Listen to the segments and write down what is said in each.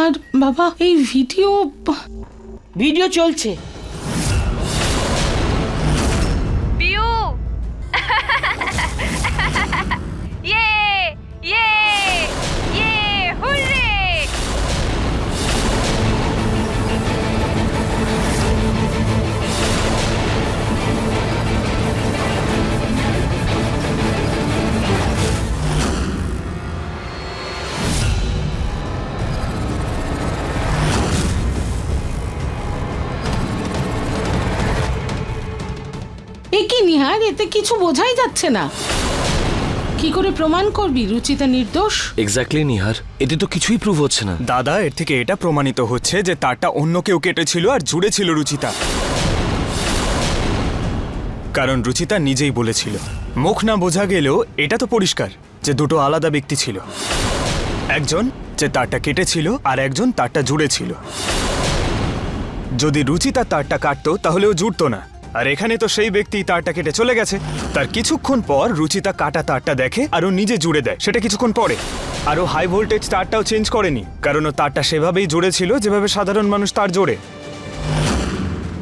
নিহার বাবা, এই ভিডিও চলছে। পিউ ইয়ে ইয়ে ইয়ে হুররে! কি নিহার, এতে কিছু বোঝাই যাচ্ছে না। কি করে প্রমাণ করবি রুচিতা নির্দোষ? এক্স্যাক্টলি নিহার, এতে তো কিছুই প্রুভ হচ্ছে না। দাদা, এর থেকে এটা প্রমাণিত হচ্ছে যে তারটা অন্য কেউ কেটেছিল আর জুড়ে ছিল রুচিতা। কারণ রুচিতা নিজেই বলেছিল, মুখ না বোঝা গেলেও এটা তো পরিষ্কার যে দুটো আলাদা ব্যক্তি ছিল। একজন যে তারটা কেটেছিল আর একজন তারটা জুড়ে ছিল। যদি রুচিতা তারটা কাটতো তাহলেও জুড়তো না। আর এখানে তো সেই ব্যক্তি তারটা কেটে চলে গেছে। তার কিছুক্ষণ পর রুচিতা কাটা তারটা দেখে আর ও নিজে জুড়ে দেয়, সেটা কিছুক্ষণ পরে। আর ও হাই ভোল্টেজ তারটাও চেঞ্জ করেনি, কারণ ও তারটা সেভাবেই জুড়ে ছিল যেভাবে সাধারণ মানুষ তার জোড়ে।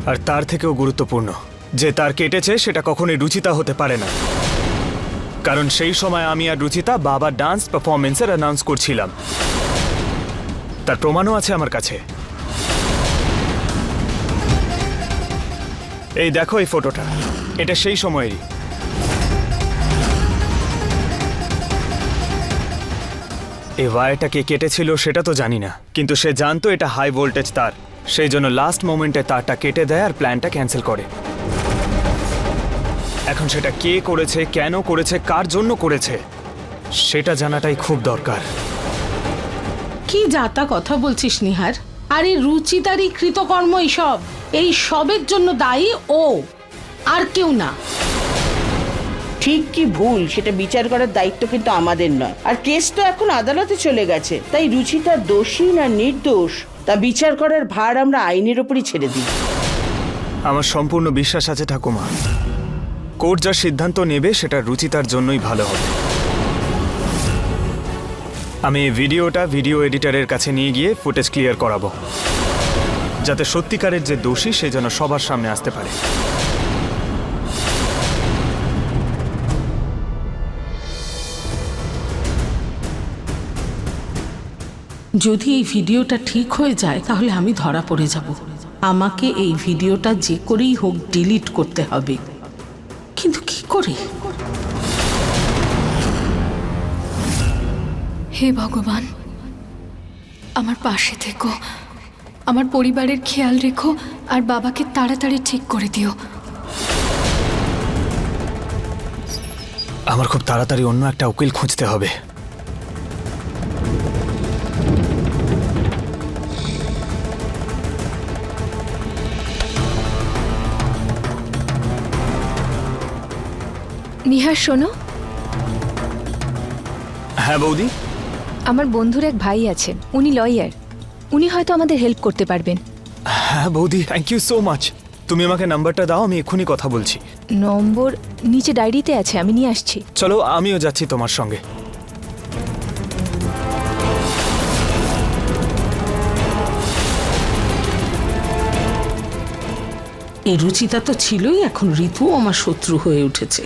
আর তার থেকেও গুরুত্বপূর্ণ, যে তার কেটেছে সেটা কখনোই রুচিতা হতে পারে না, কারণ সেই সময় আমি আর রুচিতা বাবা ডান্স পারফরমেন্সের অ্যানাউন্স করছিলাম। তার প্রমাণও আছে আমার কাছে। এই দেখো এই ফটোটা, এটা সেই সময়েরই। এই ওয়্যারটা কে কেটেছিল সেটা তো জানি না, কিন্তু সে জানতো এটা হাই ভোল্টেজ তার, সেই জন্য লাস্ট মোমেন্টে তারটা কেটে দেয় আর প্ল্যানটা ক্যান্সেল করে। এখন সেটা কে করেছে, কেন করেছে, কার জন্য করেছে, সেটা জানাটাই খুব দরকার। কি যাতা কথা বলছিস নিহার? আরে রুচিতারই কৃতকর্ম এই সবের জন্য দায়ী ও, আর কেউ না। ঠিক কি ভুল সেটা বিচার করার দায়িত্ব কিন্তু আমাদের নয়। আর কেস তো এখন আদালতে চলে গেছে, তাই রুচিতা দোষী না নির্দোষ তা বিচার করার ভার আমরা আইনের উপরই ছেড়ে দিই। আমার সম্পূর্ণ বিশ্বাস আছে ঠাকুমা, কোর্ট যা সিদ্ধান্ত নেবে সেটা রুচিতার জন্যই ভালো হবে। আমি এই ভিডিওটা ভিডিও এডিটরের কাছে নিয়ে গিয়ে ফুটেজ ক্লিয়ার করাবো, যাতে সত্যিকারের যে দোষী সে যেন সবার সামনে আসতে পারে। যদি এই ভিডিওটা ঠিক হয়ে যায় তাহলে আমি ধরা পড়ে যাব। আমাকে এই ভিডিওটা যে করেই হোক ডিলিট করতে হবে, কিন্তু কি করে? হে ভগবান, আমার পাশে থেকো, আমার পরিবারের খেয়াল রেখো আর বাবাকে তাড়াতাড়ি ঠিক করে দিও। আমার খুব তাড়াতাড়ি অন্য একটা উকিল খুঁজতে হবে। নিহার শোনো। হ্যাঁ বৌদি। আমার বন্ধুর এক ভাই আছে, উনি লয়ার, উনি হয়তো আমাদের হেল্প করতে পারবেন। হ্যাঁ বৌদি, থ্যাংক ইউ সো মাচ। তুমি আমাকে নাম্বারটা দাও, আমি এক্ষুনি কথা বলছি। নম্বর নিচে ডায়েরিতে আছে, আমি নিয়ে আসছি। চলো আমিও যাচ্ছি তোমার সঙ্গে। এই রুচিতা তো ছিলই, এখন ঋতু আমার শত্রু হয়ে উঠেছে।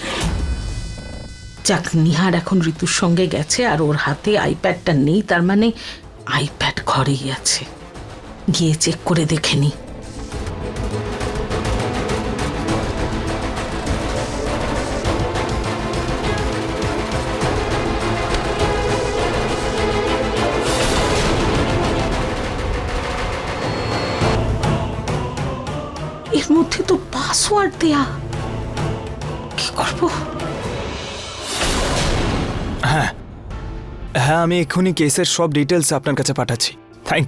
যাক, নিহার এখন ঋতুর সঙ্গে গেছে আর ওর হাতে আইপ্যাডটা নেই, তার মানে আইপ্যাড ঘরেই আছে। গিয়ে চেক করে দেখে নি। এর মধ্যে তো পাসওয়ার্ড দেয়া, কি করবো? হ্যাঁ হ্যাঁ, আমি এক্ষুনি কেসের সব ডিটেলস আপনার কাছে পাঠাচ্ছি। Thank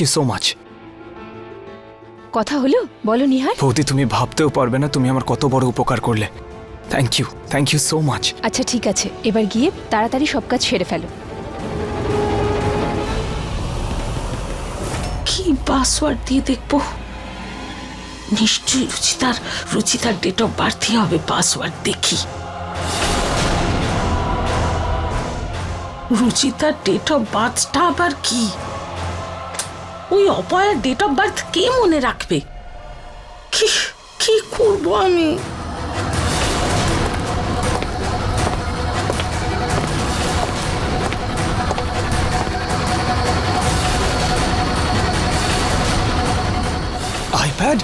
you so much. কথা হলো? বলো নিহার। বৌদি, তুমি ভাবতেও পারবে না তুমি আমার কত বড় উপকার করলে। Thank you so much. আচ্ছা ঠিক আছে, এবার গিয়ে তাড়াতাড়ি সব কাজ সেরে ফেলো। কি পাসওয়ার্ড দিয়ে দেখবো? নিশ্চয়ই রুচিতার ডেট অফ বার্থই হবে পাসওয়ার্ড। দেখি, রুচিতার ডেট অফ বার্থটা আবার কি? ওই অপয়ার ডেট অফ বার্থ কে মনে রাখবে? কি কি করবো আমি? আইপ্যাড?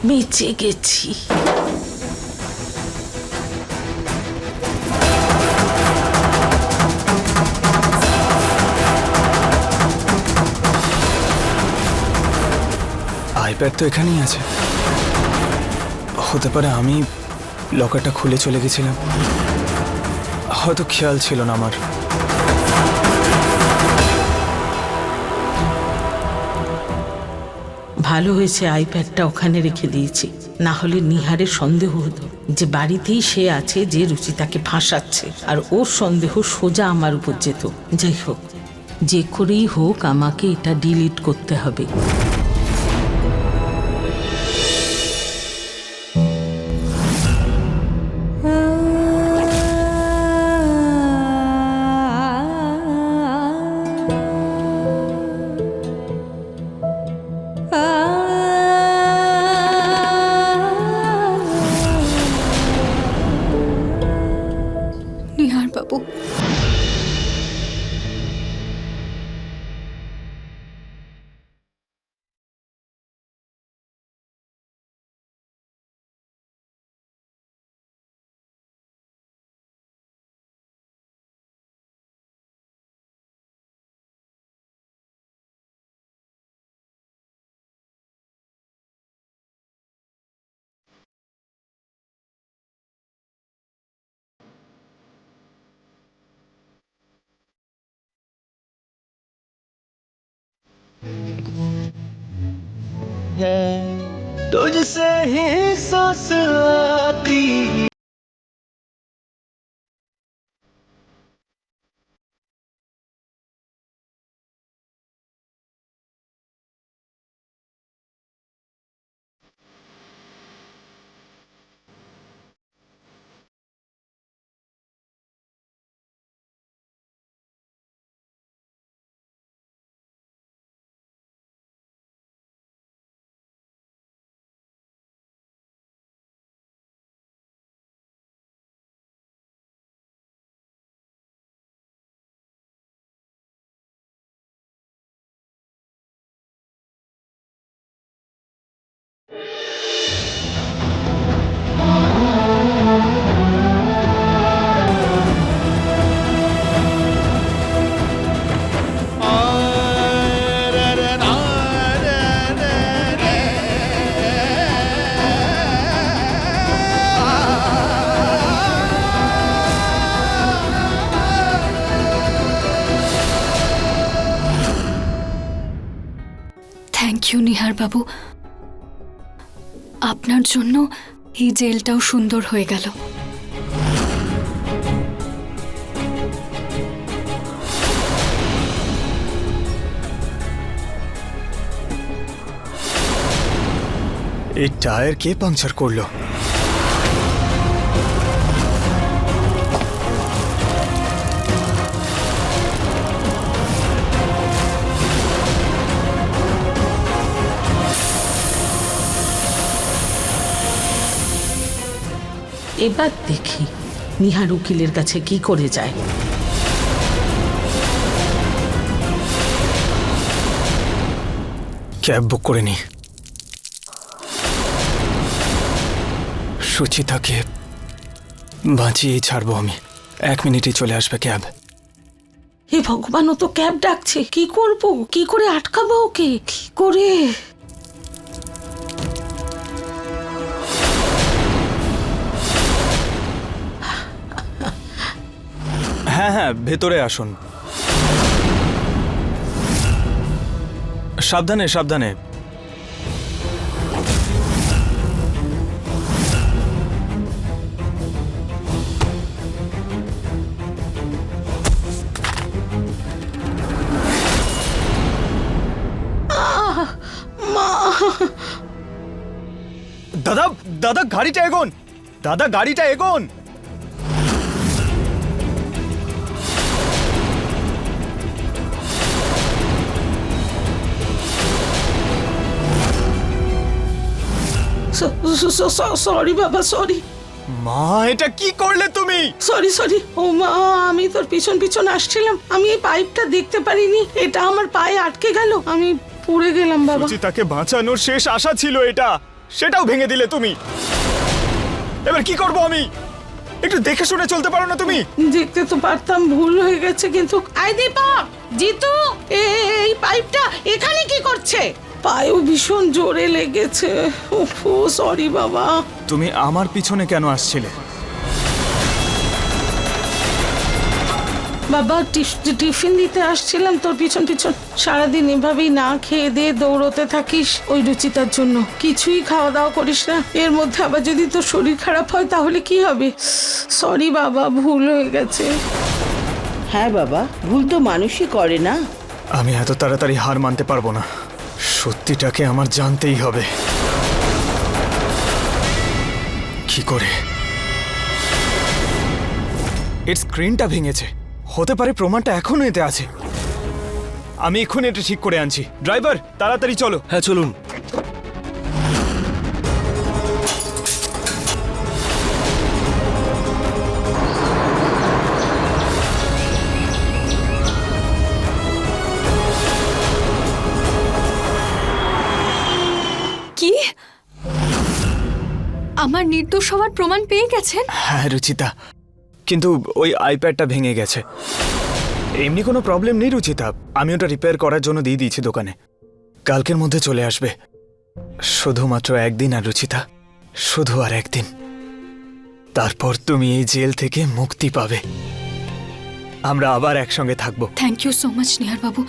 বেঁচে গেছি। আইপ্যাড তো এখানেই আছে। হতে পারে আমি লকারটা খুলে চলে গেছিলাম, হয়তো খেয়াল ছিল না আমার। ভালো হয়েছে আইপ্যাডটা ওখানে রেখে দিয়েছি, না হলে নিহারের সন্দেহ হতো যে বাড়িতেই সে আছে, যে রুচিতাকে ফাঁসাচ্ছে, আর ওর সন্দেহ সোজা আমার উপর যেত। যাই হোক, যে করেই হোক আমাকে এটা ডিলিট করতে হবে। নিহার বাবু, तुझसे ही सांस आती। থ্যাংক ইউ নিহার বাবু। আপনার জন্য এই জেলটাও সুন্দর হয়ে গেল। এই টায়ার কে পাংচার করলো? এবার দেখি নিহার উকিলের কাছে কি করে যায়। ক্যাব বুক করে নি। সুচিতাকে বাঁচিয়েই ছাড়বো আমি। 1 মিনিটে চলে আসবে ক্যাব। হে ভগবান, ও তো ক্যাব ডাকছে। কি করব? কি করে আটকাবো ওকে? কি করে? হ্যাঁ হ্যাঁ, ভেতরে আসুন। সাবধানে সাবধানে। দাদা দাদা গাড়িটা এগোন, দাদা গাড়িটা এগোন। সরি বাবা, সরি মা, এটা কি করলে তুমি? Sorry sorry. ও মা, আমি তোর পিছন পিছন আসছিলাম, আমি এই পাইপটা দেখতে পারিনি, এটা আমার পায়ে আটকে গেল, আমি পড়ে গেলাম বাবা। রুচিতাকে বাঁচানোর শেষ আশা ছিল এটা, সেটাও ভেঙে দিলে তুমি। এবার কি করব আমি? একটু দেখে শুনে চলতে পারো না তুমি? দেখতে তো পারতাম, ভুল হয়ে গেছে, কিন্তু আই দীপক, জিতু, এই পাইপটা এখানে কি করছে? পায়েও ভীষণ জোরে লেগেছে। ওফো, সরি বাবা। তুমি আমার পিছনে কেন আসছিলে? বাবা, টিফিন দিতে আসছিলাম তোর পিছন পিছন। সারাদিন এভাবেই না খেয়ে দিয়ে দৌড়তে থাকিস ওই রুচিতার জন্য, কিছুই খাওয়া দাওয়া করিস না। এর মধ্যে আবার যদি তোর শরীর খারাপ হয় তাহলে কি হবে? সরি বাবা, ভুল হয়ে গেছে। হ্যাঁ বাবা, ভুল তো মানুষই করে না। আমি এত তাড়াতাড়ি হার মানতে পারবো না, সত্যিটাকে আমার জানতেই হবে। কি করে? এর স্ক্রিনটা ভেঙেছে, হতে পারে প্রমাণটা এখনো এতে আছে। আমি এক্ষুনি এটা ঠিক করে আনছি। ড্রাইভার, তাড়াতাড়ি চলো। হ্যাঁ চলুন। কি? আমার নির্দোষ হওয়ার প্রমাণ পেয়ে গেছেন? হ্যাঁ রুচিতা, কিন্তু ওই আইপ্যাডটা ভেঙে গেছে। এমনি কোনো প্রবলেম নেই রুচিতা, আমি ওটা রিপেয়ার করার জন্য দিয়ে দিয়েছি দোকানে, কালকের মধ্যে চলে আসবে। শুধুমাত্র একদিন আর রুচিতা, শুধু আর একদিন, তারপর তুমি এই জেল থেকে মুক্তি পাবে। আমরা আবার একসঙ্গে থাকবো। Thank you so much Nihar babu.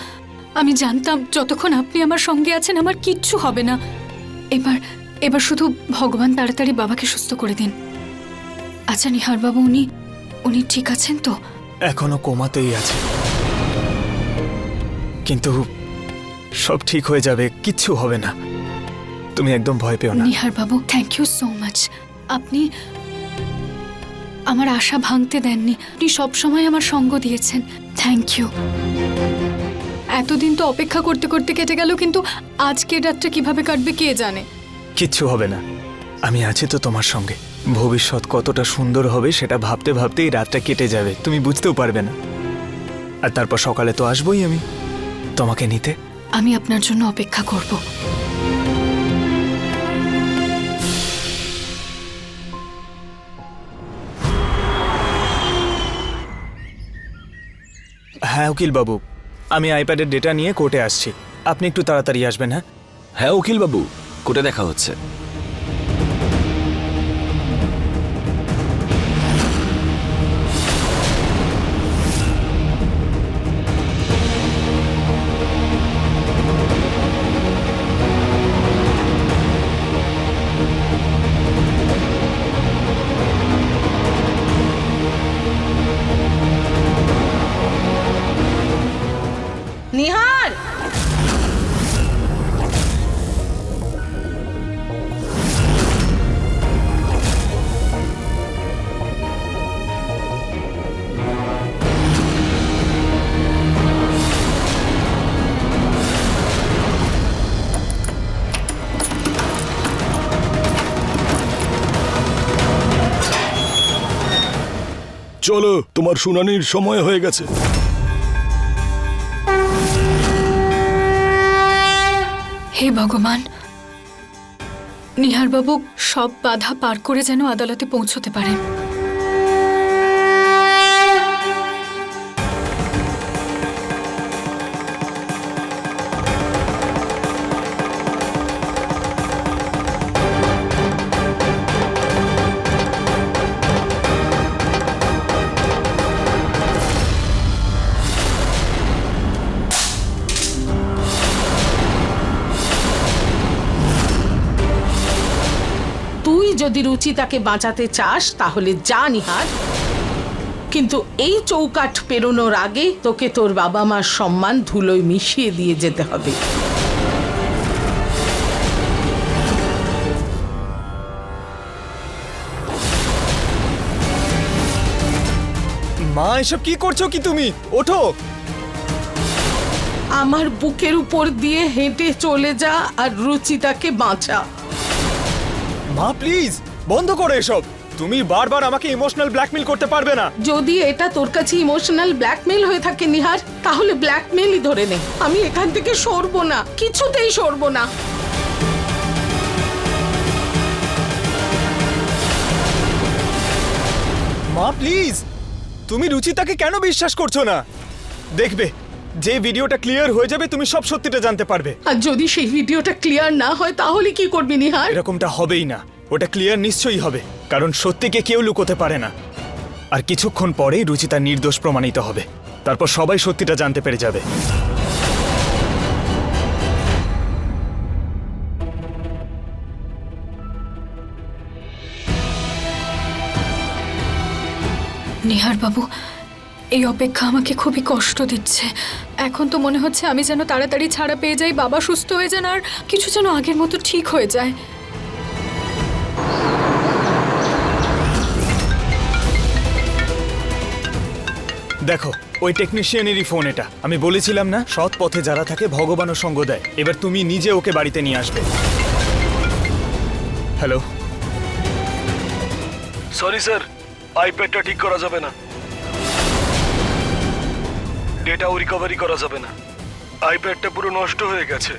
আমি জানতাম যতক্ষণ আপনি আমার সঙ্গে আছেন আমার কিচ্ছু হবে না। এবার শুধু ভগবান তাড়াতাড়ি বাবাকে সুস্থ করে দিন। আচ্ছা নিহার বাবু, উনি ঠিক আছেন তো? এখনো কোমাতেই আছে, কিন্তু সব ঠিক হয়ে যাবে, কিচ্ছু হবে না, তুমি একদম ভয় পেও না। নিহার বাবু, থ্যাংক ইউ সো মাচ। আপনি আমার আশা ভাঙতে দেননি, আপনি সবসময় আমার সঙ্গ দিয়েছেন। Thank you. এতদিন তো অপেক্ষা করতে করতে কেটে গেল, কিন্তু আজকের রাতটা কিভাবে কাটবে কে জানে। কিচ্ছু হবে না, আমি আছি তো তোমার সঙ্গে। ভবিষ্যৎ কতটা সুন্দর হবে সেটা ভাবতে ভাবতেই রাতটা কেটে যাবে, তুমি বুঝতেও পারবে না। আর তারপর সকালে তো আসবই আমি তোমাকে নিতে। আমি আপনার জন্য অপেক্ষা করব। হ্যাঁ উকিল বাবু, আমি আইপ্যাডের ডেটা নিয়ে কোর্টে আসছি, আপনি একটু তাড়াতাড়ি আসবেন। হ্যাঁ হ্যাঁ উকিল বাবু, কোর্টে দেখা হচ্ছে। নিহার, চলো, তোমার শুনানির সময় হয়ে গেছে। হে ভগবান, নিহার বাবু সব বাধা পার করে যেন আদালতে পৌঁছতে পারেন। তুই যদি রুচিতাকে বাঁচাতে চাস তাহলে যা নিহার, কিন্তু এই চৌকাঠ পেরোনোর আগে তোকে তোর বাবা মার সম্মান ধুলোয় মিশিয়ে দিয়ে যেতে হবে। মা, এসব কি করছো কি তুমি? ওঠো। আমার বুকের উপর দিয়ে হেঁটে চলে যা আর রুচিতাকে বাঁচা। মা প্লিজ বন্ধ করো এসব। তুমি বারবার আমাকে ইমোশনাল ব্ল্যাকমেল করতে পারবে না। যদি এটা তোর কাছে ইমোশনাল ব্ল্যাকমেল হয়ে থাকে নিহার, তাহলে ব্ল্যাকমেলই ধরে নে। আমি এখান থেকে সরবো না, কিছুতেই সরবো না। মা প্লিজ, তুমি রুচিতাকে কেন বিশ্বাস করছো না? দেখবে যে ভিডিওটা ক্লিয়ার হয়ে যাবে তুমি সব সত্যিটা জানতে পারবে। আর যদি সেই ভিডিওটা ক্লিয়ার না হয় তাহলে কি করবি নিহার? এরকমটা হবেই না, ওটা ক্লিয়ার নিশ্চয়ই হবে, কারণ সত্যিকে কেউ লুকোতে পারে না। আর কিছুক্ষণ পরেই রুচিতা নির্দোষ প্রমাণিত হবে, তারপর সবাই সত্যিটা জানতে পেরে যাবে। নিহার বাবু, এই অপেক্ষা আমাকে খুবই কষ্ট দিচ্ছে। এখন তো মনে হচ্ছে আমি যেন তাড়াতাড়ি ছাড়া পেয়ে যাই, বাবা সুস্থ হয়ে যান, আর কিছু যেন আগের মতো ঠিক হয়ে যায়। দেখো, ওই টেকনিশিয়ানেরই ফোন এটা। আমি বলেছিলাম না, সৎ পথে যারা থাকে ভগবানও সঙ্গ দেয়। এবার তুমি নিজে ওকে বাড়িতে নিয়ে আসবে। হ্যালো। সরি স্যার, আইপ্যাডটা ঠিক করা যাবে না, ডেটাও রিকভারি করা যাবে না, আইপ্যাডটা পুরো নষ্ট হয়ে গেছে।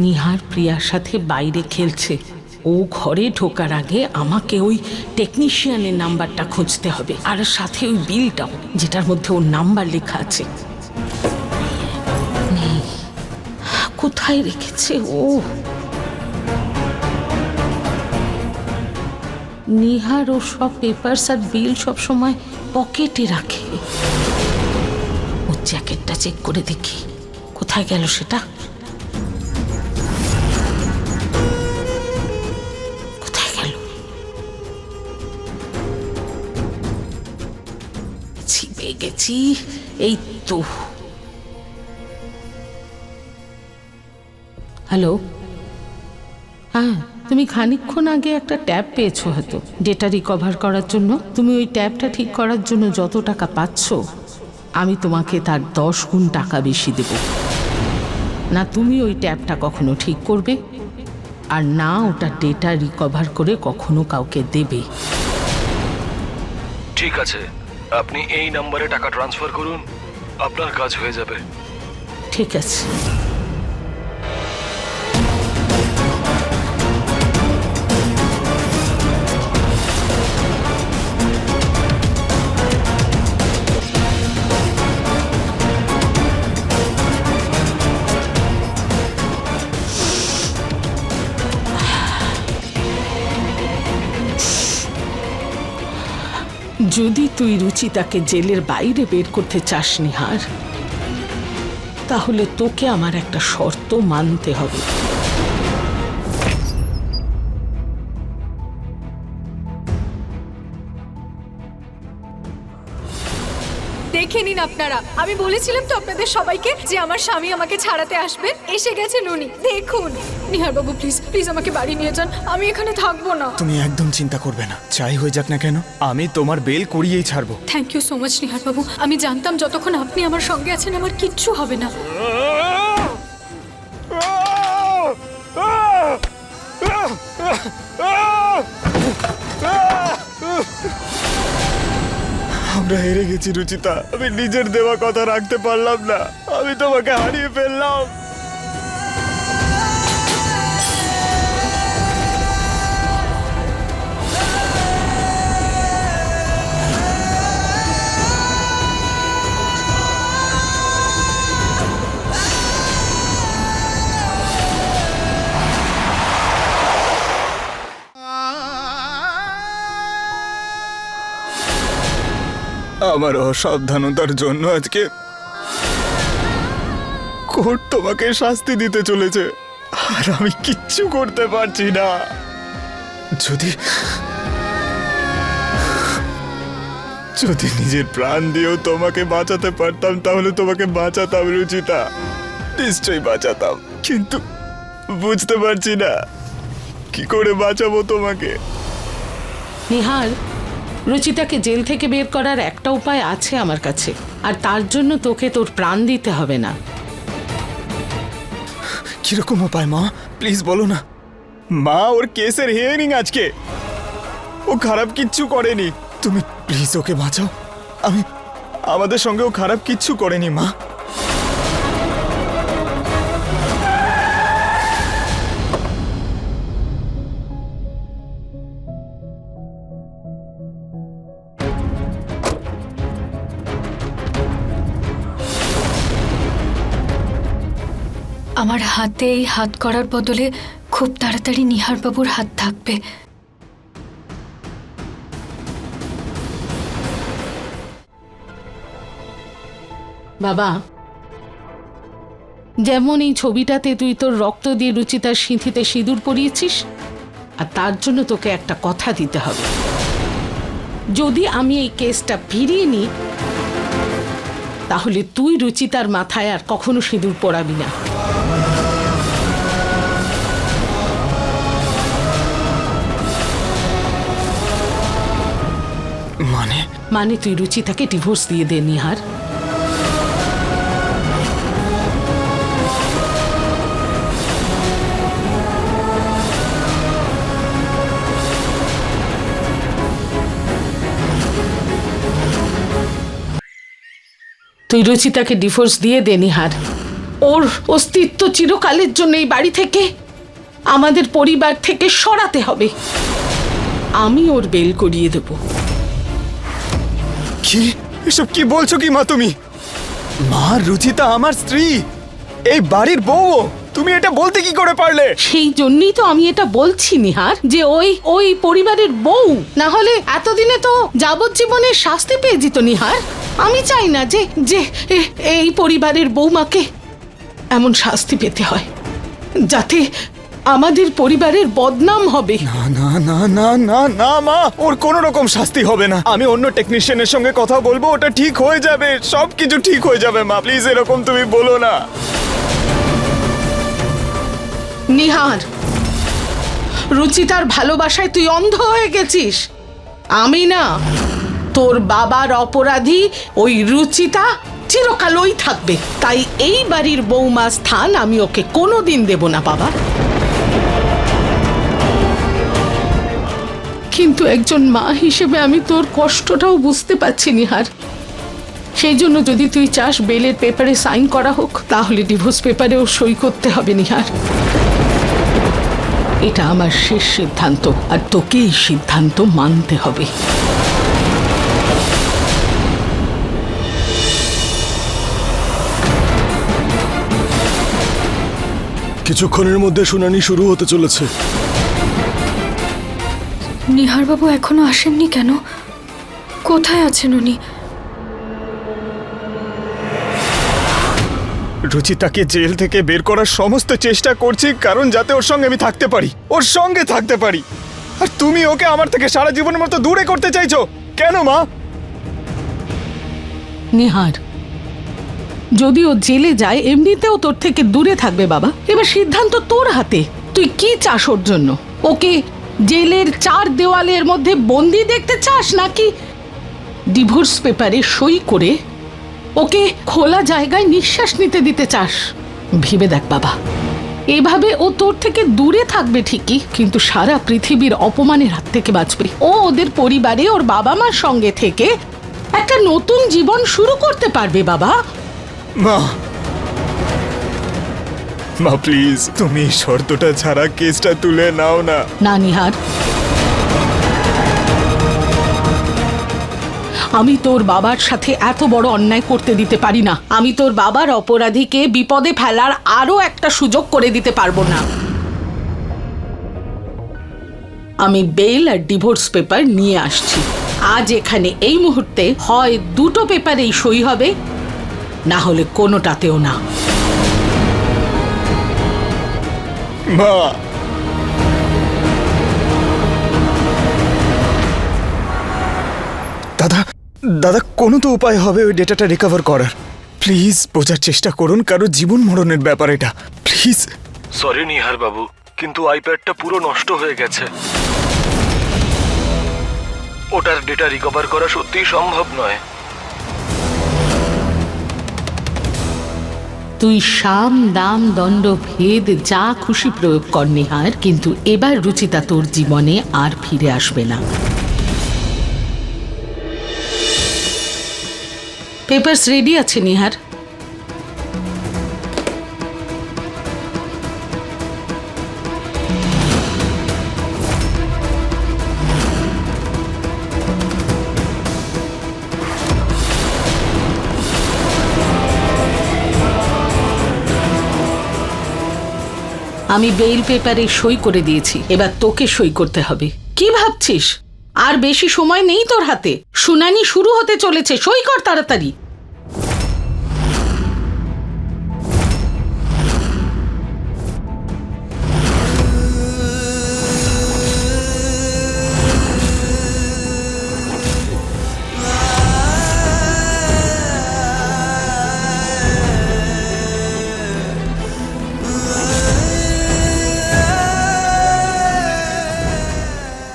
নিহার প্রিয়ার সাথে বাইরে খেলছে। ও ঘরে ঢোকার আগে আমাকে ওই টেকনিশিয়ানের নাম্বারটা খুঁজতে হবে, আর সাথে ওই বিলটাও, যেটার মধ্যে ওর নাম্বার লেখা আছে। নেই, কোথায় রেখেছে ও? নিহার ও সব পেপারস আর বিল সব সময় পকেটে রাখে। ওর জ্যাকেটটা চেক করে দেখি কোথায় গেল সেটা। পেয়ে গেছি, এই তো। হ্যালো, হ্যাঁ, তুমি খানিকক্ষণ আগে একটা ট্যাব পেয়েছো হয়তো ডেটা রিকভার করার জন্য। তুমি ওই ট্যাবটা ঠিক করার জন্য যত টাকা পাচ্ছ, আমি তোমাকে তার 10 গুণ টাকা বেশি দেব। না তুমি ওই ট্যাবটা কখনো ঠিক করবে, আর না ওটা ডেটা রিকভার করে কখনো কাউকে দেবে। ঠিক আছে, আপনি এই নম্বরে টাকা ট্রান্সফার করুন, আপনার কাজ হয়ে যাবে। ঠিক আছে। যদি তুই রুচিতাকে জেলের বাইরে বের করতে চাস নিহার, তাহলে তোকে আমার একটা শর্ত মানতে হবে। দেখে নিন আপনারা, আমি বলেছিলাম তো আপনাদের সবাইকে যে আমার স্বামী আমাকে ছাড়াতে আসবেন। এসে গেছেন উনি, দেখুন। নিহার বাবু প্লিজ প্লিজ আমাকে বাড়ি নিয়ে যান, আমি এখানে থাকবো না। তুমি একদম চিন্তা করবে না, যাই হয়ে যাক না কেন আমি তোমার বেল করিয়েই ছাড়বো। Thank you so much Nihar babu. আমি জানতাম যতক্ষণ আপনি আমার সঙ্গে আছেন আমার কিচ্ছু হবে না। আমরা হেরে গেছি রুচিতা, আমি নিজের দেওয়া কথা রাখতে পারলাম না, আমি তোমাকে হারিয়ে ফেললাম। আমার অসাবধানতার জন্য আজকে কোর্ট তোমাকে শাস্তি দিতে চলেছে, আর আমি কিচ্ছু করতে পারছি না। যদি নিজের প্রাণ দিয়েও তোমাকে বাঁচাতে পারতাম তাহলে তোমাকে বাঁচাতাম রুচিতা, নিশ্চয়ই বাঁচাতাম, কিন্তু বুঝতে পারছি না কি করে বাঁচাবো তোমাকে। নিহার, রুচিতাকে জেল থেকে বের করার একটা উপায় আছে আমার কাছে, আর তার জন্য তোকে তোর প্রাণ দিতে হবে না। কিরকম উপায় মা, প্লিজ বলো না। মা, ওর কেসের হিয়ারিং আজকে, ও খারাপ কিচ্ছু করেনি, তুমি প্লিজ ওকে বাঁচাও। আমাদের সঙ্গে ও খারাপ কিচ্ছু করেনি মা। আমার হাতে এই হাত করার বদলে খুব তাড়াতাড়ি নিহারবাবুর হাত থাকবে। বাবা, যেমন এই ছবিটাতে তুই তোর রক্ত দিয়ে রুচিতার সিঁথিতে সিঁদুর পরিয়েছিস, আর তার জন্য তোকে একটা কথা দিতে হবে। যদি আমি এই কেসটা ফিরিয়ে নিই তাহলে তুই রুচিতার মাথায় আর কখনো সিঁদুর পরাবি না। মানে তুই রুচিতাকে ডিভোর্স দিয়ে দে নিহার। তুই রুচিতাকে ডিভোর্স দিয়ে দে নিহার। ওর অস্তিত্ব চিরকালের জন্য এই বাড়ি থেকে, আমাদের পরিবার থেকে সরাতে হবে। আমি ওর বেল করিয়ে দেব। কি এসব কি বলছো কি মা তুমি? মা, রুচিতা আমার স্ত্রী, এই বাড়ির বউ, তুমি এটা বলতে কি করে পারলে? সেই জন্যই তো আমি এটা বলছি নিহার, যে ওই পরিবারের বউ না হলে এতদিনে তো যাবজ্জীবনের শাস্তি পেয়ে যেত নিহার। আমি চাই না যে যে এই পরিবারের বৌমাকে এমন শাস্তি পেতে হয় যাতে আমাদের পরিবারের বদনাম হবে। না না না না না না মা, ওর কোনো রকম শাস্তি হবে না। আমি অন্য টেকনিশিয়ানের সঙ্গে কথা বলবো, ওটা ঠিক হয়ে যাবে, সবকিছু ঠিক হয়ে যাবে মা, প্লিজ এরকম তুমি বলো না। নিহার, রুচিতার ভালোবাসায় তুই অন্ধ হয়ে গেছিস। আমি না, তোর বাবার অপরাধী ওই রুচিতা চিরকাল ওই থাকবে। তাই এই বাড়ির বৌমা স্থান আমি ওকে কোনোদিন দেব না বাবা। কিন্তু একজন মা হিসেবে আমি তোর কষ্টটাও বুঝতে পারছি নিহার। সেই জন্য যদি তুই চাস বেলের পেপারে সাইন করা হোক, তাহলে ডিভোর্স পেপারেও সই করতে হবে নিহার। এটা আমার শেষ সিদ্ধান্ত, আর তোকে এই সিদ্ধান্ত মানতে হবে। কিছুক্ষণের মধ্যে শুনানি শুরু হতে চলেছে। নিহারবাবু এখনো আসেননি কেন? কোথায় আছেন উনি? রুচিতাকে জেল থেকে বের করার সমস্ত চেষ্টা করছি, কারণ যাতে ওর সঙ্গে আমি থাকতে পারি, ওর সঙ্গে থাকতে পারি। আর তুমি ওকে আমার থেকে সারা জীবনের মতো দূরে করতে চাইছো কেন মা? নিহার, যদি ও জেলে যায় এমনিতেও তোর থেকে দূরে থাকবে বাবা। এবার সিদ্ধান্ত তোর হাতে, তুই কি চাস ওর জন্য? ওকে জেলের 4 দেওয়ালের মধ্যে বন্দি দেখতে চাস, নাকি ডিভোর্স পেপারে সই করে ওকে খোলা জায়গায় নিঃশ্বাস নিতে দিতে চাস? ভেবে দেখ বাবা, এভাবে ও তোর থেকে দূরে থাকবে ঠিকই, কিন্তু সারা পৃথিবীর অপমানের হাত থেকে বাঁচবে। ও ওদের পরিবারে ওর বাবা মার সঙ্গে থেকে একটা নতুন জীবন শুরু করতে পারবে বাবা। মা, মা প্লিজ, তুমি শর্তটা ছাড়া কেসটা তুলে নাও না। না নিহার, আমি তোর বাবার সাথে এত বড় অন্যায় করতে দিতে পারি না। আমি তোর বাবার অপরাধীকে বিপদে ফেলার আরো একটা সুযোগ করে দিতে পারবো না। আমি বেল আর ডিভোর্স পেপার নিয়ে আসছি। আজ এখানে এই মুহূর্তে হয় 2টো পেপারেই সই হবে, না হলে কোনোটাতেও না। মা, দাদা দাদা কোনো তো উপায় হবে ওই ডেটাটা রিকভার করার। প্লিজ বোঝার চেষ্টা করুন, কারো জীবন মরণের ব্যাপার এটা, প্লিজ। সরি নিহার বাবু, কিন্তু আইপ্যাডটা পুরো নষ্ট হয়ে গেছে। ওটার ডেটা রিকভার করা সত্যিই সম্ভব নয়। তুই সাম দাম দণ্ড ভেদ যা খুশি প্রয়োগ কর নিহার, কিন্তু এবার রুচিতা তোর জীবনে আর ফিরে আসবে না। পেপারস রেডি আছে নিহার। আমি বেইল পেপারে সই করে দিয়েছি, এবার তোকে সই করতে হবে। কি ভাবছিস? আর বেশি সময় নেই তোর হাতে, শুনানি শুরু হতে চলেছে, সই কর তাড়াতাড়ি।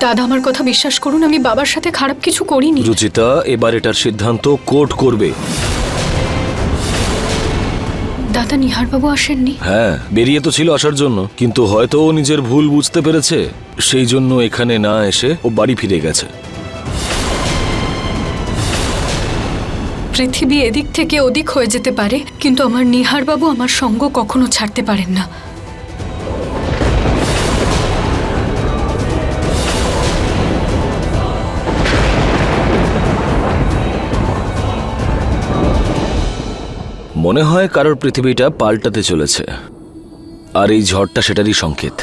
দাদা আমার কথা বিশ্বাস করুন, আমি বাবার সাথে খারাপ কিছু করিনি। রুচিতা, এবার এটার সিদ্ধান্ত কোর্ট করবে। দাদা নিহারবাবু আসেননি? হ্যাঁ, বেরিয়ে তো ছিল আসার জন্য, কিন্তু হয়তো ও নিজের ভুল বুঝতে পেরেছে, সেই জন্য এখানে না এসে ও বাড়ি ফিরে গেছে। পৃথিবী এদিক থেকে ওদিক হয়ে যেতে পারে, কিন্তু আমার নিহারবাবু আমার সঙ্গ কখনো ছাড়তে পারেন না। মনে হয় কারোর পৃথিবীটা পাল্টাতে চলেছে, আর এই ঝড়টা সেটারই সংকেত।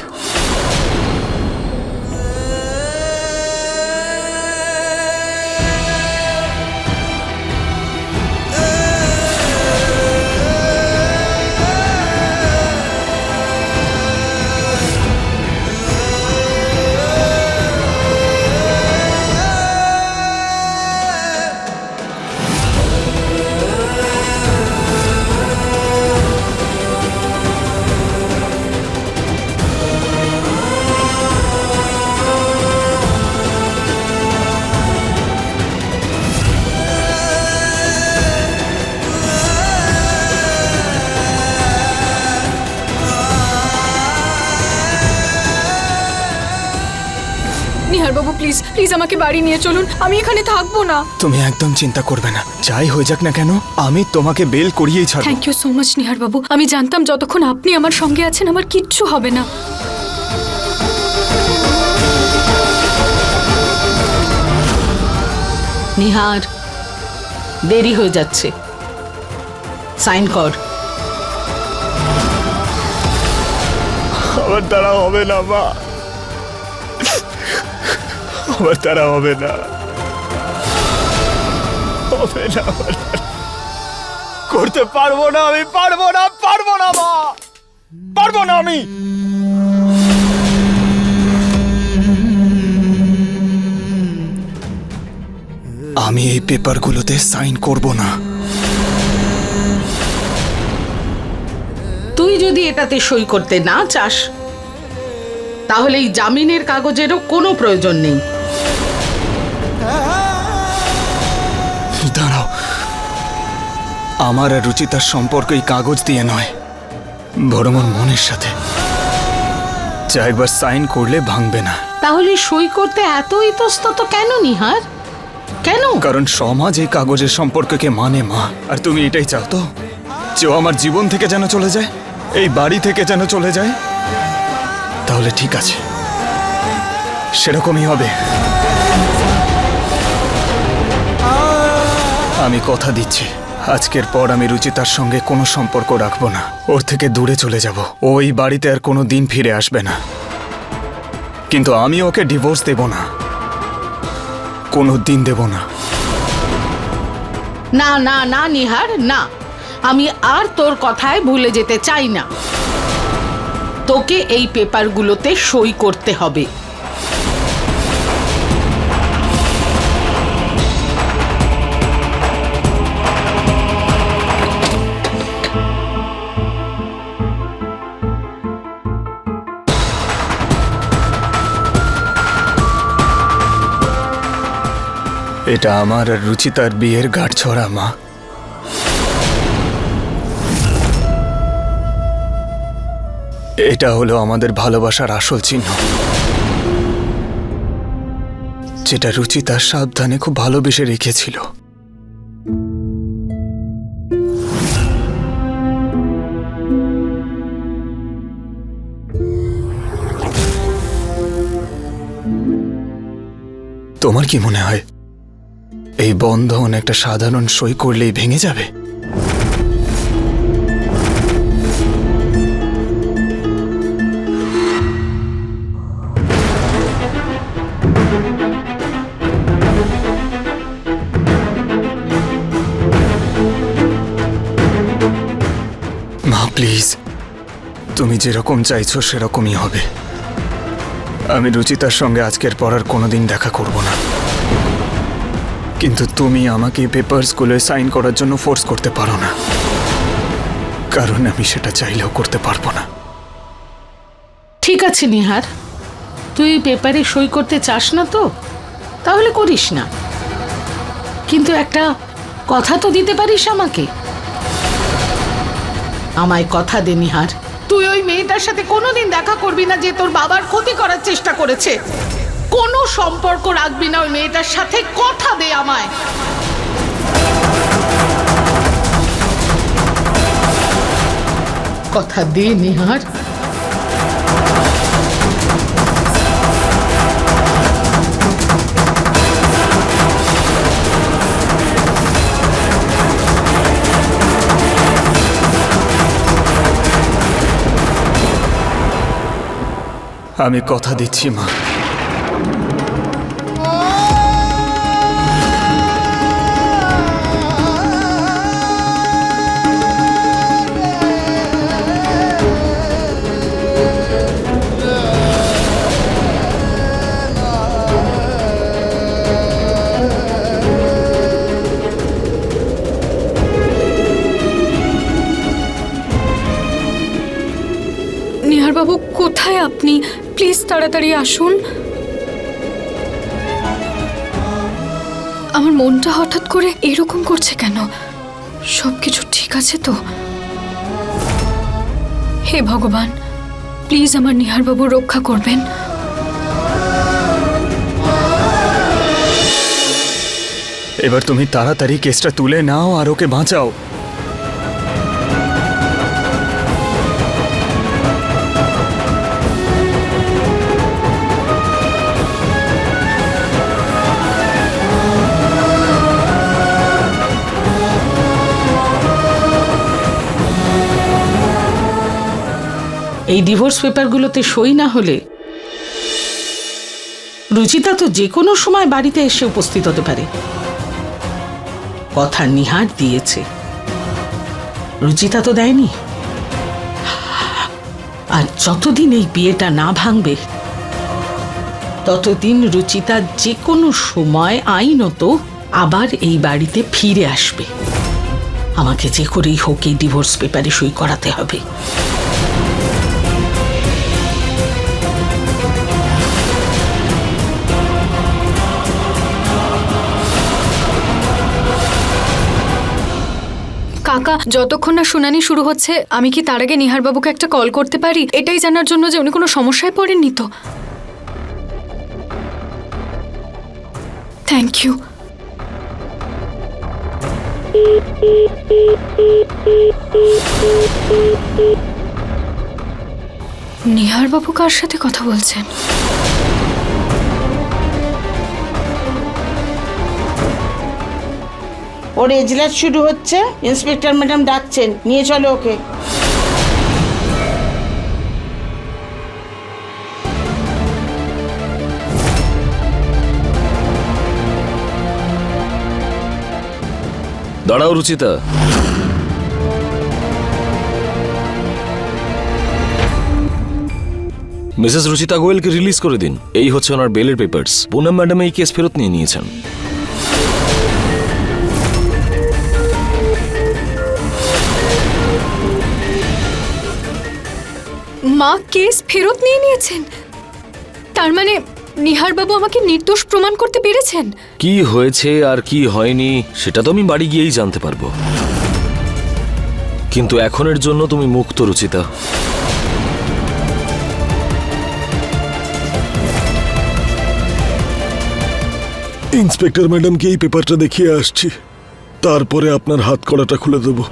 নিহারবাবু প্লিজ প্লিজ আমাকে বাড়ি নিয়ে চলুন, আমি এখানে থাকবো না। তুমি একদম চিন্তা করবে না, যাই হয়ে যাক না কেন আমি তোমাকে বেল করিয়েই ছাড়ব। থ্যাংক ইউ সো মাচ নিহারবাবু, আমি জানতাম যতক্ষণ আপনি আমার সঙ্গে আছেন আমার কিচ্ছু হবে না। নিহার, দেরি হয়ে যাচ্ছে, সাইন কর। আমার দ্বারা হবে না মা, আমার দ্বারা হবে না, হবে না, করতে পারবো না, আমি পারবো না, পারবো না মা, পারবো না আমি। আমি এই পেপারগুলোতে সাইন করব না। তুই যদি এটাতে সই করতে না চাস, তাহলে এই জামিনের কাগজেরও কোনো প্রয়োজন নেই। দাঁড়াও, আমার আর রুচিতার সম্পর্ক এই কাগজ দিয়ে নয়, বরং ওর মনের সাথে, যা একবার সাইন করলে ভাঙবে না। তাহলে সই করতে এত ইতস্তত কেন নিহার, কেন? কারণ সমাজ এই কাগজের সম্পর্ককে মানে মা। আর তুমি এটাই চাও তো, যে ও আমার জীবন থেকে যেন চলে যায়, এই বাড়ি থেকে যেন চলে যায়? তাহলে ঠিক আছে, সেরকমই হবে। আমি কথা দিচ্ছি, আজকের পর আমি রুচিতার সঙ্গে কোনো সম্পর্ক রাখবো না, ওর থেকে দূরে চলে যাব। ওই বাড়িতে আর কোনো দিন ফিরে আসবে না, কিন্তু আমি ওকে ডিভোর্স দেব না, কোনো দিন দেব না। না না না নিহার, না, আমি আর তোর কথায় ভুলে যেতে চাই না। তোকে এই পেপারগুলোতে সই করতে হবে। এটা আমার আর রুচিতার বিয়ের গাঁটছড়া, মা। এটা হলো আমাদের ভালোবাসার আসল চিহ্ন, যেটা রুচিতা সাবধানে খুব ভালোবেসে রেখেছিল। তোমার কি মনে হয় এই বন্ধন একটা সাধারণ সই করলেই ভেঙে যাবে? মা প্লিজ, তুমি যেরকম চাইছো সেরকমই হবে। আমি রুচিতার সঙ্গে আজকের পর আর কোনোদিন দেখা করব না, কিন্তু তুমি আমাকে পেপারসগুলো সাইন করার জন্য ফোর্স করতে পারো না, কারণ আমি সেটা চাইলেও করতে পারবো না। ঠিক আছে নিহার, তুই পেপারে সই করতে চাস না তো তাহলে করিস না, কিন্তু একটা কথা তো দিতে পারিস আমাকে। আমায় কথা দে নিহার, তুই ওই মেয়েটার সাথে কোনোদিন দেখা করবি না যে তোর বাবার ক্ষতি করার চেষ্টা করেছে। কোনো সম্পর্ক রাখবি না ওই মেয়েটার সাথে, কথা দে আমায়। কথা দে নিহার। আমি কথা দিচ্ছি মা। নিহার বাবু, কোথায় আপনি? প্লিজ তাড়াতাড়ি আসুন। আমার মনটা হঠাৎ করে এরকম করছে কেন? সবকিছু ঠিক আছে তো? হে ভগবান, প্লিজ আমার নিহার বাবু রক্ষা করবেন। এবার তুমি তাড়াতাড়ি কেসটা তুলে নাও আর ওকে বাঁচাও। এই ডিভোর্স পেপারগুলোতে সই না হলে রুচিতা তো যে কোনো সময় বাড়িতে এসে উপস্থিত হতে পারে। কথা নিহার দিয়েছে, রুচিতা তো দেয়নি। আর যতদিন এই বিয়েটা না ভাঙবে ততদিন রুচিতা যে কোনো সময় আইনত আবার এই বাড়িতে ফিরে আসবে। আমাকে যে করেই হোক এই ডিভোর্স পেপারে সই করাতে হবে। কাকা, যতক্ষণ না শুনানি শুরু হচ্ছে আমি কি তার আগে নিহার বাবুকে একটা কল করতে পারি, এটাই জানার জন্য যে উনি কোনো সমস্যায় পড়েননি তো? Thank you. নিহার বাবু কার সাথে কথা বলছেন? ওর এজলাস শুরু হচ্ছে, ইন্সপেক্টর ম্যাডাম ডাকছেন, নিয়ে চলো ওকে। দাঁড়াও রুচিতা, মিসেস রুচিতা গোয়েলকে রিলিজ করে দিন। এই হচ্ছে ওনার বেলের পেপারস। পুনম ম্যাডাম এই কেস ফেরত নিয়ে নিয়েছেন। মা কেস ফেরত নিয়ে নিয়েছেন? তার মানে নিহার বাবু আমাকে নির্দোষ প্রমাণ করতে পেরেছেন? কি হয়েছে আর কি হয়নি সেটা তো আমি বাড়ি গিয়েই জানতে পারবো, কিন্তু এখনের জন্য তুমি মুক্ত রুচিতা। ইন্সপেক্টর ম্যাডামকে এই পেপারটা দেখিয়ে আসছি, তারপরে আপনার হাত কড়াটা খুলে দেবো।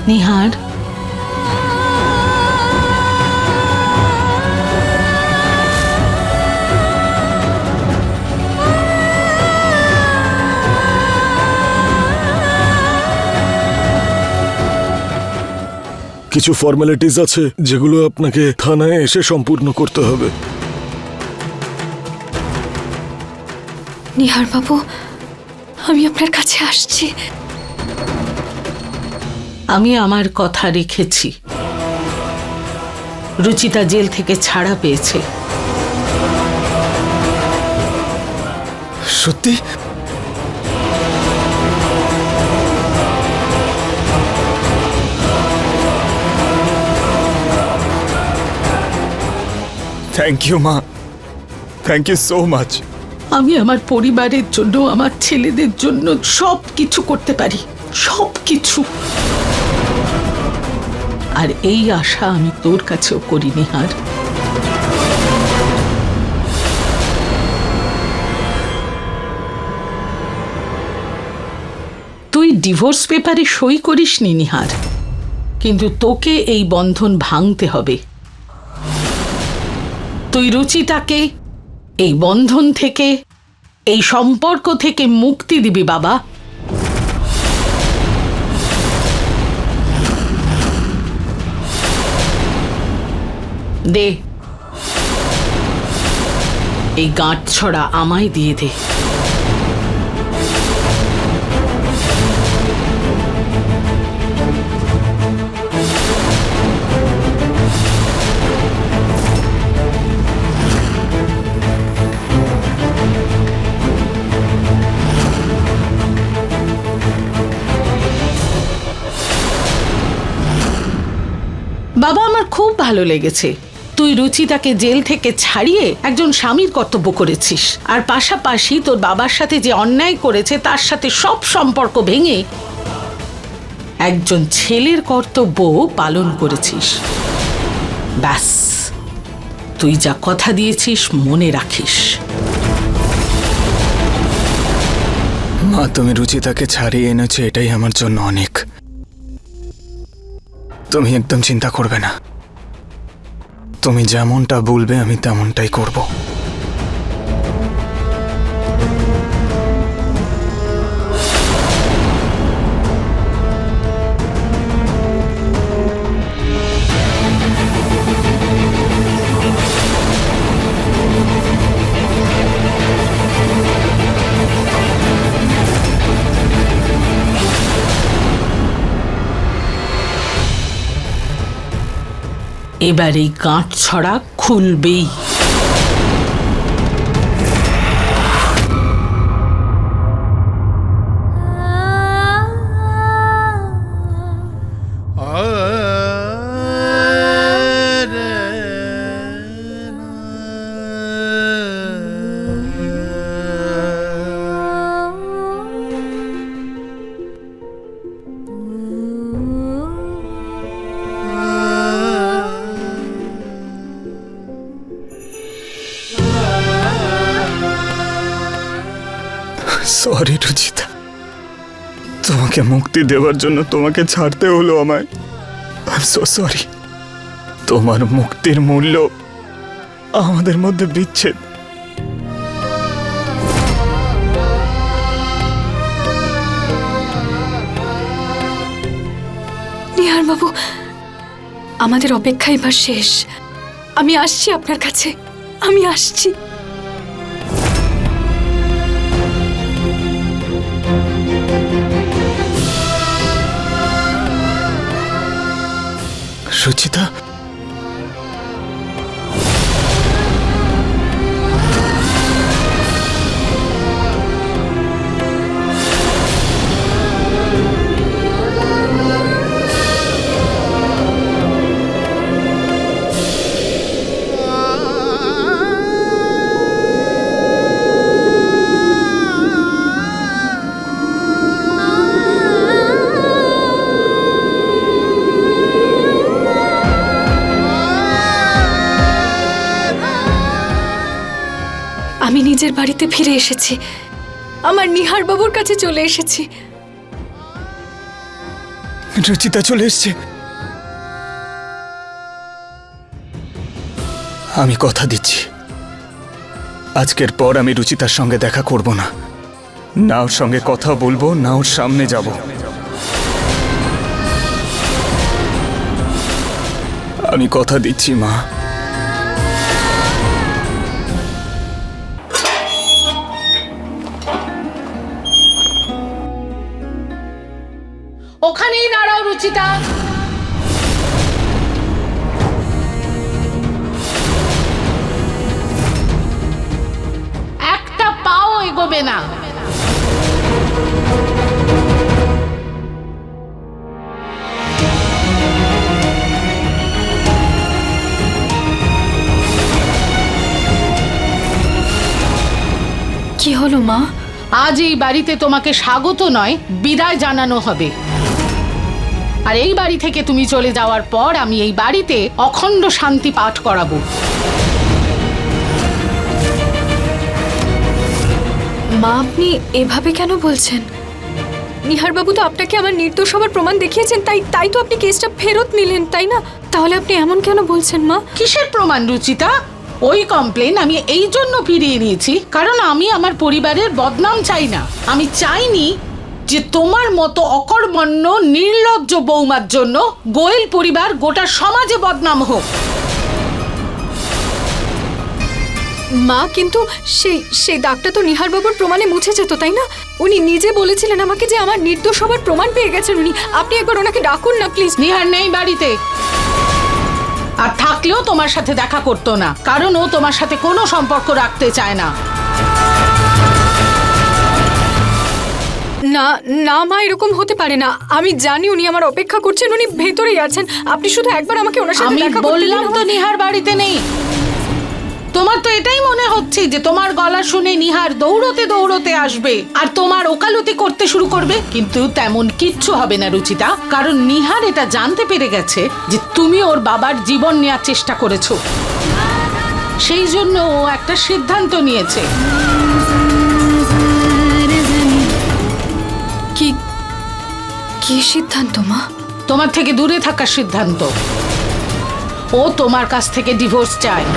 নিহার, কিছু ফর্মালিটিস আছে যেগুলো আপনাকে থানায় এসে সম্পূর্ণ করতে হবে। নিহার বাবু, আমি আপনার কাছে আসছি। আমি আমার কথা রেখেছি। রুচিতা জেল থেকে ছাড়া পেয়েছে। সত্যি? থ্যাংক ইউ মা, থ্যাংক ইউ সো মাচ। আমি আমার পরিবারের জন্য, আমার ছেলেদের জন্য সব কিছু করতে পারি, সব কিছু। আর এই আশা আমি তোর কাছেও করি নিহার। তুই ডিভোর্স পেপারে সই করিসনি নিহার, কিন্তু তোকে এই বন্ধন ভাঙতে হবে। তুই রুচিতাকে এই বন্ধন থেকে, এই সম্পর্ক থেকে মুক্তি দিবি বাবা। দে, এই গাঁট ছড়া আমায় দিয়ে দে। বাবা, আমার খুব ভালো লেগেছে। তুই রুচিতাকে জেল থেকে ছাড়িয়ে একজন স্বামীর কর্তব্য করেছিস, আর পাশাপাশি তোর বাবার সাথে যে অন্যায় করেছে তার সাথে সব সম্পর্ক ভেঙে একজন ছেলের কর্তব্য পালন করেছিস। ব্যাস, তুই যা কথা দিয়েছিস মনে রাখিস। মা, তুমি রুচিতাকে ছাড়িয়ে এনেছো, এটাই আমার জন্য অনেক। তুমি একদম চিন্তা করবে না, তুমি যেমনটা বলবে আমি তেমনটাই করব। এবার এই গাঁট ছড়া খুলবেই। সরি রুচিতা, তোমাকে মুক্তি দেওয়ার জন্য তোমাকে ছাড়তে হলো আমায়। I am so sorry. তোমার মুক্তির মূল্য আমাদের মধ্যে বিচ্ছেদ। নিহার বাবু, আমাদের অপেক্ষা এবার শেষ। আমি আসছি আপনার কাছে, আমি আসছি। রুচিতা, আমি নিজের বাড়িতে ফিরে এসেছি, আমার নিহার বাবুর কাছে চলে এসেছি। রুচিতা চলে এসছে। আমি কথা দিচ্ছি, আজকের পর আমি রুচিতার সঙ্গে দেখা করব না, না ওর সঙ্গে কথা বলবো, না ওর সামনে যাব। আমি কথা দিচ্ছি মা। ওখানেই দাঁড়াও রুচিতা। একটা পাও এগোবে না। কি হলো মা? আজ এই বাড়িতে তোমাকে স্বাগত নয়, বিদায় জানানো হবে। আর এই বাড়ি থেকে তুমি চলে যাওয়ার পর আমি এই বাড়িতে অখণ্ড শান্তি পাঠ করাবো। মা, আপনি এভাবে কেন বলছেন? নিহার বাবু তো আপনাকে আমার নির্দোষ হওয়ার প্রমাণ দেখিয়েছেন, তাই তো আপনি কেসটা ফেরত নিলেন, তাই না? তাহলে আপনি এমন কেন বলছেন মা? কিসের প্রমাণ রুচিতা? ওই কমপ্লেন আমি এই জন্য ফিরিয়ে নিয়েছি কারণ আমি আমার পরিবারের বদনাম চাই না। আমি চাইনি যে তোমার মতো অকর্মণ্য নির্লজ্জ বৌমার জন্য গোয়েল পরিবার গোটা সমাজে বদনাম হোক। মা, কিন্তু সেই দাগটা তো নিহার বাবুর প্রমাণে মুছে যেত, তাই না? উনি নিজে বলেছিলেন আমাকে যে আমার নির্দোষ হবার প্রমাণ পেয়ে গেছেন উনি। আপনি একবার ওনাকে ডাকুন না প্লিজ। নিহার নেই বাড়িতে, আর থাকলেও তোমার সাথে দেখা করতো না, কারণ ও তোমার সাথে কোনো সম্পর্ক রাখতে চায় না। না না মা, এরকম হতে পারে না। আমি জানি উনি আমার অপেক্ষা করছেন, উনি ভেতরেই আছেন। আপনি শুধু একবার আমাকে ওনার সাথে আমি দেখা করতে দিন। বললাম তো নিহার বাড়িতে নেই। তোমার তো এটাই মনে হচ্ছে যে তোমার গলা শুনে নিহার দৌড়তে দৌড়তে আসবে আর তোমার ওকালতি করতে শুরু করবে, কিন্তু তেমন কিচ্ছু হবে না রুচিতা, কারণ নিহার এটা জানতে পেরে গেছে যে তুমি ওর বাবার জীবন নেওয়ার চেষ্টা করেছো। সেই জন্য ও একটা সিদ্ধান্ত নিয়েছে। কি সিদ্ধান্ত মা? তোমার থেকে দূরে থাকার সিদ্ধান্ত। ও তোমার কাছ থেকে ডিভোর্স চায়।